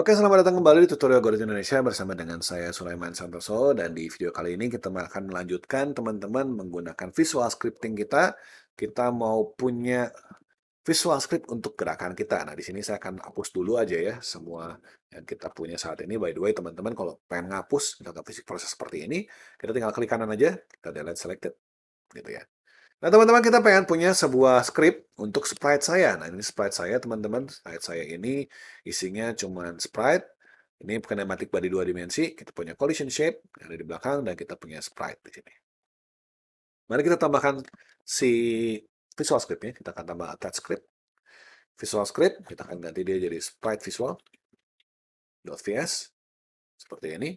Oke, selamat datang kembali di tutorial Algoritma Indonesia bersama dengan saya Sulaiman Santoso dan di video kali ini kita akan melanjutkan teman-teman menggunakan visual scripting kita. Kita mau punya visual script untuk gerakan kita. Nah, di sini saya akan hapus dulu aja ya semua yang kita punya saat ini. By the way, teman-teman kalau pengen ngapus misalkan fisik proses seperti ini, kita tinggal klik kanan aja, kita delete selected gitu ya. Nah, teman-teman kita pengen punya sebuah script untuk sprite saya. Nah, ini sprite saya, teman-teman. Sprite saya ini isinya cuma sprite. Ini kinematic body 2 dimensi. Kita punya collision shape yang ada di belakang, dan kita punya sprite di sini. Mari kita tambahkan si visual script-nya. Kita akan tambah attach script. Visual script, kita akan ganti dia jadi sprite visual.vs. Seperti ini.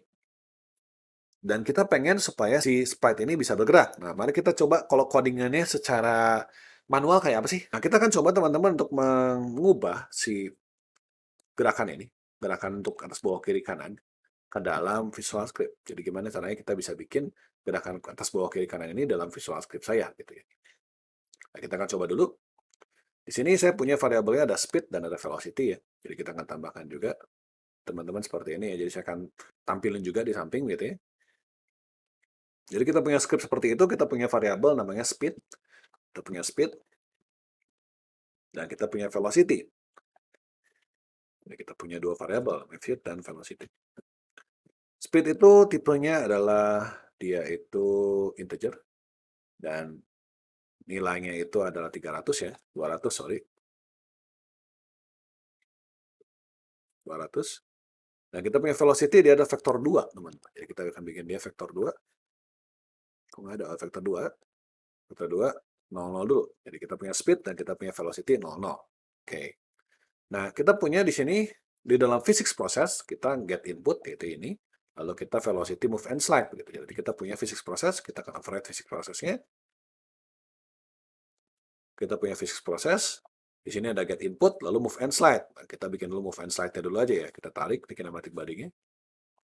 Dan kita pengen supaya si sprite ini bisa bergerak. Nah, mari kita coba kalau codingannya secara manual kayak apa sih? Nah, kita akan coba teman-teman untuk mengubah si gerakan untuk atas bawah kiri kanan, ke dalam Visual Script. Jadi gimana caranya kita bisa bikin gerakan atas bawah kiri kanan ini dalam Visual Script saya, gitu ya. Nah, kita akan coba dulu. Di sini saya punya variabelnya ada speed dan ada velocity ya. Jadi kita akan tambahkan juga teman-teman seperti ini ya. Jadi saya akan tampilin juga di samping gitu ya. Jadi kita punya script seperti itu, kita punya variabel namanya speed, kita punya speed, dan kita punya velocity. Jadi kita punya dua variabel, speed dan velocity. Speed itu tipenya adalah dia itu integer, dan nilainya itu adalah 300 ya, 200 sorry. 200. Dan kita punya velocity, dia ada vektor 2, teman-teman. Jadi kita akan bikin dia vektor 2. Kok nggak ada vektor 2? Vektor 2, 00 dulu. Jadi kita punya speed dan kita punya velocity 00. Oke. Nah, kita punya di sini, di dalam physics process, kita get input, yaitu ini. Lalu kita velocity move and slide. Begitu. Jadi kita punya physics process, kita akan override physics process-nya. Kita punya physics process, di sini ada get input, lalu move and slide. Nah, kita bikin dulu move and slide-nya dulu aja ya. Kita tarik di kinematic body-nya.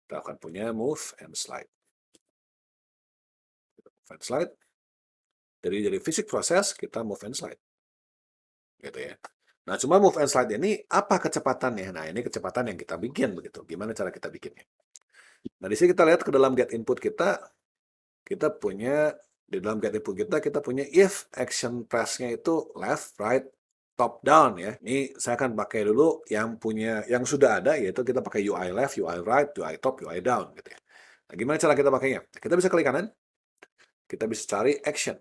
Kita akan punya move and slide. Move and slide. Jadi physics process, kita move and slide. Gitu ya. Nah, cuma move and slide ini apa kecepatannya? Nah, ini kecepatan yang kita bikin begitu. Gimana cara kita bikinnya? Nah, di sini kita lihat ke dalam get input kita punya, di dalam get input kita punya if action press-nya itu left, right, top, down ya. Ini saya akan pakai dulu yang sudah ada, yaitu kita pakai UI left, UI right, UI top, UI down gitu ya. Nah, gimana cara kita pakainya? Kita bisa klik kanan, kita bisa cari action.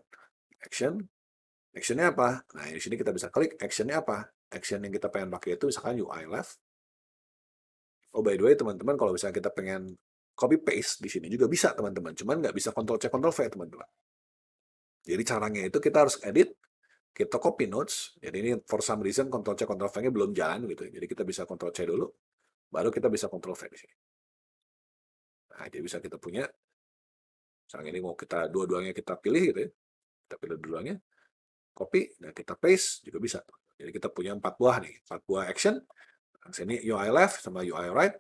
Actionnya apa? Nah, di sini kita bisa klik actionnya apa? Action yang kita pengen pakai itu misalkan UI left. Oh, by the way, teman-teman, kalau misalnya kita pengen copy paste di sini juga bisa, teman-teman. Cuman nggak bisa Ctrl C, Ctrl V, teman-teman. Jadi caranya itu kita harus edit, kita copy notes. Jadi ini for some reason Ctrl C, Ctrl V-nya belum jalan gitu. Jadi kita bisa Ctrl C dulu, baru kita bisa Ctrl V di sini. Nah, jadi bisa kita punya, misalnya ini mau kita dua-duanya kita pilih gitu ya. Kita pilih dua-duanya, copy, dan kita paste juga bisa. Jadi kita punya 4 buah nih, 4 buah action. Nah, sini UI left sama UI right.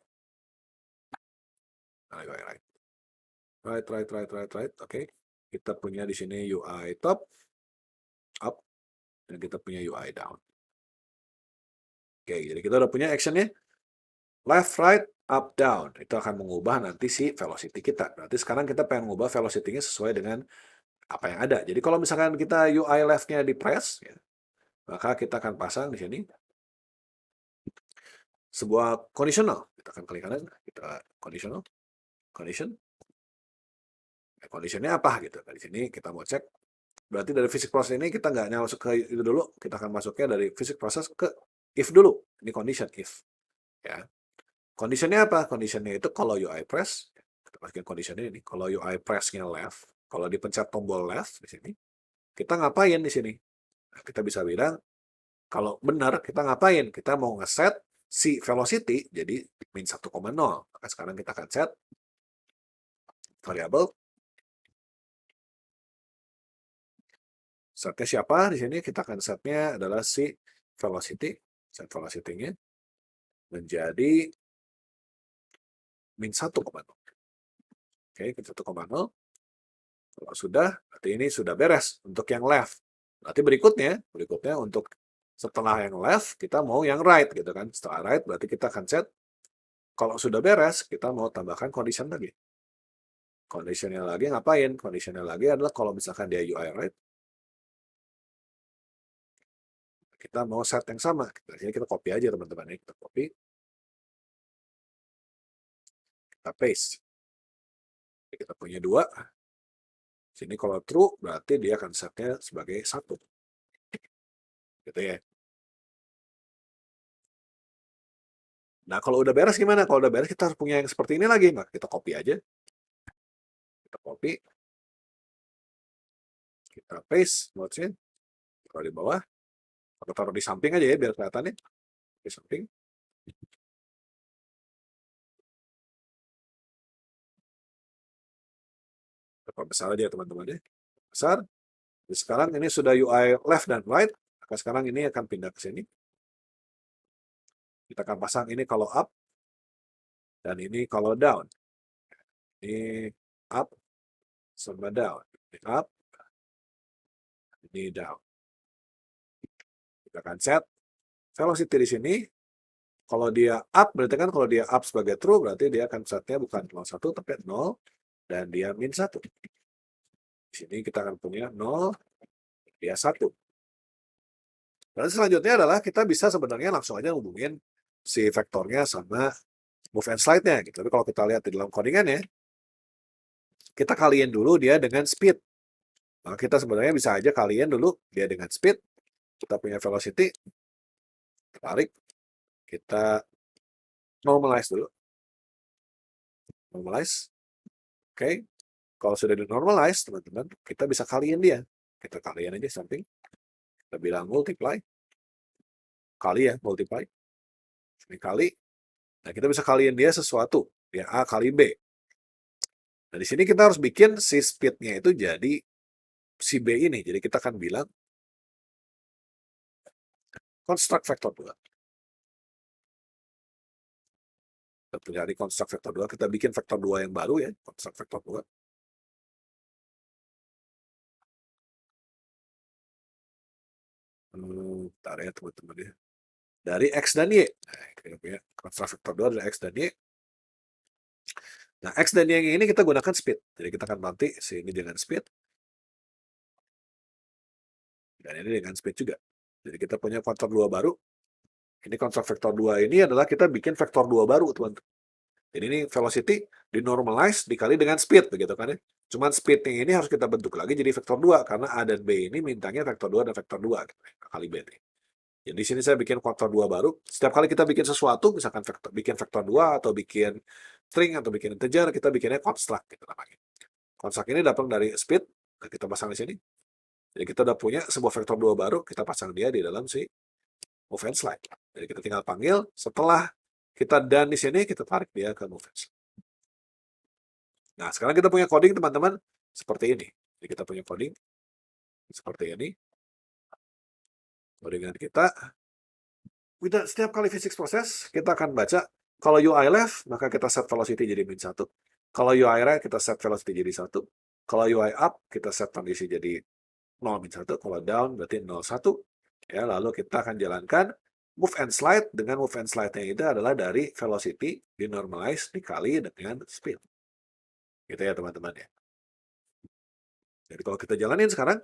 Nah, UI right. Right. Oke. Kita punya di sini UI top, up, dan kita punya UI down. Oke, jadi kita udah punya actionnya. Left, right, up, down. Itu akan mengubah nanti si velocity kita. Berarti sekarang kita pengen mengubah velocity-nya sesuai dengan apa yang ada. Jadi kalau misalkan kita UI left-nya di press, ya, maka kita akan pasang di sini sebuah conditional. Kita akan klik kanan, kita conditional, condition. Conditionnya apa gitu? Di sini kita mau cek. Berarti dari physics process ini kita nggak masuk ke itu dulu. Kita akan masuknya dari physics process ke if dulu. Ini condition if. Ya. Conditionnya apa? Conditionnya itu kalau UI press, kita masukin conditionnya ini. Kalau UI press-nya left, kalau dipencet tombol left di sini, kita ngapain di sini? Nah, kita bisa bilang, kalau benar kita ngapain? Kita mau ngeset si velocity jadi min 1,0. Maka sekarang kita akan set variabel. Setnya siapa? Di sini kita akan setnya adalah si velocity. Set velocity-nya menjadi min 1,0. Oke, min 1,0. Kalau sudah, berarti ini sudah beres untuk yang left. Berarti berikutnya untuk setelah yang left, kita mau yang right gitu kan. Setelah right, berarti kita akan set Kalau sudah beres, kita mau tambahkan condition lagi. Conditionnya lagi ngapain? Conditionnya lagi adalah kalau misalkan dia UI red, kita mau set yang sama. Jadi kita copy aja teman-teman. Kita copy, kita paste. Jadi kita punya 2. Sini kalau true, berarti dia akan setnya sebagai 1. Gitu ya. Nah, kalau udah beres gimana? Kalau udah beres, kita harus punya yang seperti ini lagi. Maka kita copy aja. Kita copy. Kita paste notes-nya. Taruh di bawah. Atau taruh di samping aja ya, biar kelihatannya. Di samping. Kita besar aja teman-teman ya. Besar. Jadi sekarang ini sudah UI left dan right. Maka sekarang ini akan pindah ke sini. Kita akan pasang ini kalau up. Dan ini kalau down. Ini up sama down. Ini up. Ini down. Kita akan set velocity di sini. Kalau dia up, berarti kan kalau dia up sebagai true, berarti dia akan setnya bukan 0,1, tapi 0. Dan dia min 1. Di sini kita akan punya 0, dia 1. Dan selanjutnya adalah kita bisa sebenarnya langsung aja hubungin si vektornya sama move and slide-nya. Gitu. Tapi kalau kita lihat di dalam codingannya, kita kaliin dulu dia dengan speed. Nah, kita sebenarnya bisa aja kaliin dulu dia dengan speed. Kita punya velocity, tarik, kita normalize dulu. Normalize. Oke. Kalau sudah di normalize, teman-teman, kita bisa kaliin dia. Kita kaliin aja samping. Kita bilang multiply. Kali ya, multiply. Ini kali. Nah, kita bisa kaliin dia sesuatu. Ya, A kali B. Nah, di sini kita harus bikin si speed-nya itu jadi si B ini. Jadi kita akan bilang construct vector 2. Kita cari construct vector 2. Kita bikin vector 2 yang baru ya. Construct vector 2. Bentar ya teman-teman ya. Dari X dan Y. Nah, kita punya construct vector 2 dari X dan Y. Nah, X dan Y yang ini kita gunakan speed. Jadi kita akan ganti sini dengan speed. Dan ini dengan speed juga. Jadi kita punya vektor 2 baru. Ini construct vektor 2 ini adalah kita bikin vektor 2 baru, teman-teman. Jadi ini velocity dinormalize dikali dengan speed, begitu kan ya. Cuman speednya ini harus kita bentuk lagi jadi vektor 2, karena A dan B ini mintanya vektor 2 dan vektor 2, gitu, kali B. Jadi di sini saya bikin vektor 2 baru. Setiap kali kita bikin sesuatu, misalkan bikin vektor 2, atau bikin string, atau bikin integer, kita bikinnya construct, gitu namanya. Construct ini datang dari speed, kita pasang di sini. Jadi kita udah punya sebuah vektor 2 baru, kita pasang dia di dalam si move and slide. Jadi kita tinggal panggil, setelah kita done di sini, kita tarik dia ke move and slide. Nah, sekarang kita punya coding, teman-teman, seperti ini. Jadi kita punya coding seperti ini. Codingan kita. Setiap kali physics proses, kita akan baca, kalau UI left, maka kita set velocity jadi min 1. Kalau UI right, kita set velocity jadi 1. Kalau UI up, kita set kondisi jadi 0 min 1. Kalau down, berarti 0, 1. Ya, lalu kita akan jalankan move and slide. Dengan move and slide-nya itu adalah dari velocity dinormalize dikali dengan speed. Gitu ya, teman-teman ya. Jadi kalau kita jalanin sekarang,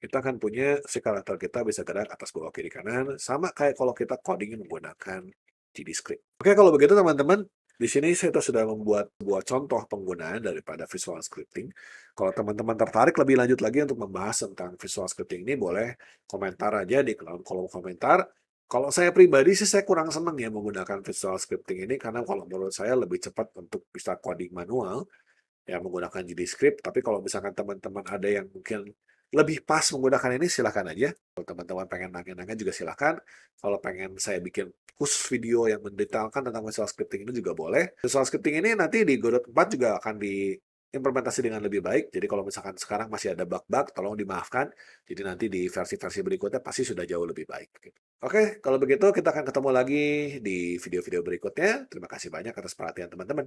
kita akan punya si karakter kita bisa gerak atas, bawah, kiri, kanan. Sama kayak kalau kita coding menggunakan GDScript. Oke, kalau begitu teman-teman, di sini saya sudah membuat contoh penggunaan daripada visual scripting. Kalau teman-teman tertarik lebih lanjut lagi untuk membahas tentang visual scripting ini, boleh komentar aja di kolom komentar. Kalau saya pribadi sih saya kurang senang ya menggunakan visual scripting ini, karena kalau menurut saya lebih cepat untuk bisa coding manual ya menggunakan GDScript. Tapi kalau misalkan teman-teman ada yang mungkin lebih pas menggunakan ini, silahkan aja. Kalau teman-teman pengen nanya-nanya juga silahkan. Kalau pengen saya bikin khusus video yang mendetailkan tentang visual scripting ini juga boleh. Visual scripting ini nanti di Godot 4 juga akan diimplementasi dengan lebih baik. Jadi kalau misalkan sekarang masih ada bug-bug, tolong dimaafkan. Jadi nanti di versi-versi berikutnya pasti sudah jauh lebih baik. Oke, kalau begitu kita akan ketemu lagi di video-video berikutnya. Terima kasih banyak atas perhatian teman-teman.